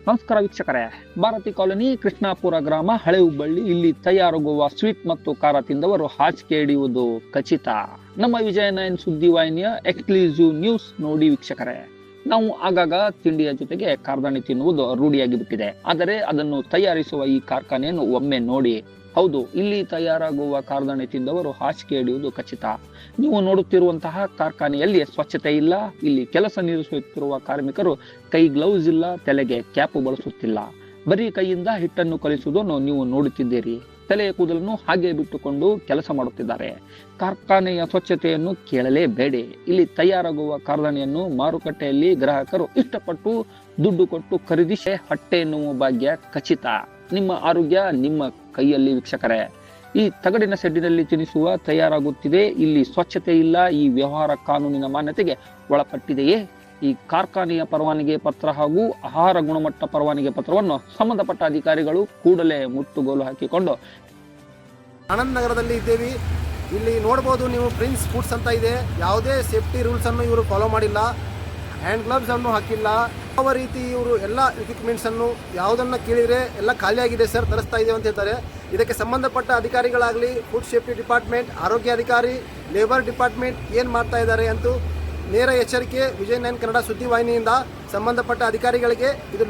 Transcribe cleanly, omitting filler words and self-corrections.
ನಮಸ್ಕಾರ ವೀಕ್ಷಕರೇ, ಭಾರತಿ ಕಾಲೋನಿ ಕೃಷ್ಣಾಪುರ ಗ್ರಾಮ ಹಳೆ ಹುಬ್ಬಳ್ಳಿ ಇಲ್ಲಿ ತಯಾರಾಗುವ ಸ್ವೀಟ್ ಮತ್ತು ಖಾರ ತಿಂದವರು ಹಾಸಿಗೆ ಹಿಡಿಯುವುದು ಖಚಿತ. ನಮ್ಮ ವಿಜಯ 9 ಸುದ್ದಿವಾಹಿನಿಯ ಎಕ್ಸ್ಕ್ಲೂಸಿವ್ ನ್ಯೂಸ್ ನೋಡಿ ವೀಕ್ಷಕರೇ. ನಾವು ಆಗಾಗ ತಿಂಡಿಯ ಜೊತೆಗೆ ಕಾರ್ದಾಣಿ ತಿನ್ನುವುದು ರೂಢಿಯಾಗಿ ಬಿಟ್ಟಿದೆ. ಆದರೆ ಅದನ್ನು ತಯಾರಿಸುವ ಈ ಕಾರ್ಖಾನೆಯನ್ನು ಒಮ್ಮೆ ನೋಡಿ. ಹೌದು, ಇಲ್ಲಿ ತಯಾರಾಗುವ ಕಾರ್ದಾಣಿ ತಿಂದವರು ಹಾಸಿಗೆ ಹಿಡಿಯುವುದು ಖಚಿತ. ನೀವು ನೋಡುತ್ತಿರುವಂತಹ ಕಾರ್ಖಾನೆಯಲ್ಲಿ ಸ್ವಚ್ಛತೆ ಇಲ್ಲ. ಇಲ್ಲಿ ಕೆಲಸ ನಿರ್ವಹಿಸುತ್ತಿರುವ ಕಾರ್ಮಿಕರು ಕೈ ಗ್ಲೌಸ್ ಇಲ್ಲ, ತಲೆಗೆ ಕ್ಯಾಪ್ ಬಳಸುತ್ತಿಲ್ಲ. ಬರೀ ಕೈಯಿಂದ ಹಿಟ್ಟನ್ನು ಕಲಿಸುವುದನ್ನು ನೀವು ನೋಡುತ್ತಿದ್ದೀರಿ. ತಲೆಯ ಕೂದಲನ್ನು ಹಾಗೆ ಬಿಟ್ಟುಕೊಂಡು ಕೆಲಸ ಮಾಡುತ್ತಿದ್ದಾರೆ. ಕಾರ್ಖಾನೆಯ ಸ್ವಚ್ಛತೆಯನ್ನು ಕೇಳಲೇಬೇಡಿ. ಇಲ್ಲಿ ತಯಾರಾಗುವ ಕಾರ್ಖಾನೆಯನ್ನು ಮಾರುಕಟ್ಟೆಯಲ್ಲಿ ಗ್ರಾಹಕರು ಇಷ್ಟಪಟ್ಟು ದುಡ್ಡು ಕೊಟ್ಟು ಖರೀದಿಸಿ ಹೊಟ್ಟೆ ಎನ್ನುವ ಭಾಗ್ಯ ಖಚಿತ. ನಿಮ್ಮ ಆರೋಗ್ಯ ನಿಮ್ಮ ಕೈಯಲ್ಲಿ ವೀಕ್ಷಕರೇ. ಈ ತಗಡಿನ ಸೆಡ್ಡಿನಲ್ಲಿ ತಿನಿಸುವ ತಯಾರಾಗುತ್ತಿದೆ. ಇಲ್ಲಿ ಸ್ವಚ್ಛತೆ ಇಲ್ಲ. ಈ ವ್ಯವಹಾರ ಕಾನೂನಿನ ಮಾನ್ಯತೆಗೆ ಒಳಪಟ್ಟಿದೆಯೇ? ಈ ಕಾರ್ಖಾನೆಯ ಪರವಾನಗಿ ಪತ್ರ ಹಾಗೂ ಆಹಾರ ಗುಣಮಟ್ಟ ಪರವಾನಗಿ ಪತ್ರವನ್ನು ಸಂಬಂಧಪಟ್ಟ ಅಧಿಕಾರಿಗಳು ಕೂಡಲೇ ಮುಟ್ಟುಗೋಲು ಹಾಕಿಕೊಂಡು ಆನಂದ್ ನಗರದಲ್ಲಿ ಇದ್ದೇವೆ. ಇಲ್ಲಿ ನೋಡ್ಬೋದು ನೀವು, ಪ್ರಿನ್ಸ್ ಫುಡ್ಸ್ ಅಂತ ಇದೆ. ಯಾವುದೇ ಸೇಫ್ಟಿ ರೂಲ್ಸ್ ಅನ್ನು ಇವರು ಫಾಲೋ ಮಾಡಿಲ್ಲ. ಹ್ಯಾಂಡ್ ಗ್ಲವ್ಸ್ ಅನ್ನು ಹಾಕಿಲ್ಲ. ಯಾವ ರೀತಿ ಇವರು ಎಲ್ಲ ಎಕ್ವಿಪ್ಮೆಂಟ್ಸ್ ಅನ್ನು ಯಾವುದನ್ನು ಕೇಳಿದರೆ ಎಲ್ಲ ಖಾಲಿಯಾಗಿದೆ ಸರ್, ತರಿಸ್ತಾ ಇದ್ದೇವೆ ಅಂತ ಹೇಳ್ತಾರೆ. ಇದಕ್ಕೆ ಸಂಬಂಧಪಟ್ಟ ಅಧಿಕಾರಿಗಳಾಗಲಿ, ಫುಡ್ ಸೇಫ್ಟಿ ಡಿಪಾರ್ಟ್ಮೆಂಟ್, ಆರೋಗ್ಯ ಅಧಿಕಾರಿ, ಲೇಬರ್ ಡಿಪಾರ್ಟ್ಮೆಂಟ್ ಏನು ಮಾಡ್ತಾ ಇದ್ದಾರೆ ಅಂತೂ ನೇರ ಎಚ್ಚರಿಕೆ ವಿಜಯ 9 ಕನ್ನಡ ಸುದ್ದಿವಾಹಿನಿಯಿಂದ ಸಂಬಂಧಪಟ್ಟ ಅಧಿಕಾರಿಗಳಿಗೆ ಇದು